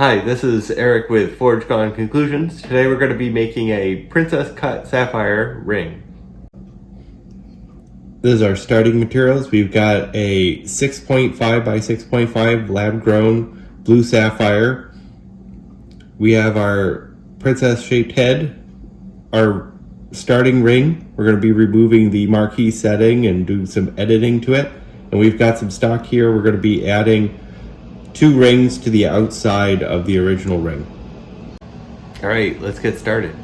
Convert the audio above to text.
Hi, this is Eric with Forge Gone Conclusions. Today we're going to be making a Princess Cut Sapphire ring. This is our starting materials. We've got a 6.5 by 6.5 lab grown blue sapphire. We have our princess shaped head, our starting ring. We're going to be removing the marquee setting and do some editing to it. And we've got some stock here. We're going to be adding 2 rings to the outside of the original ring. All right, let's get started.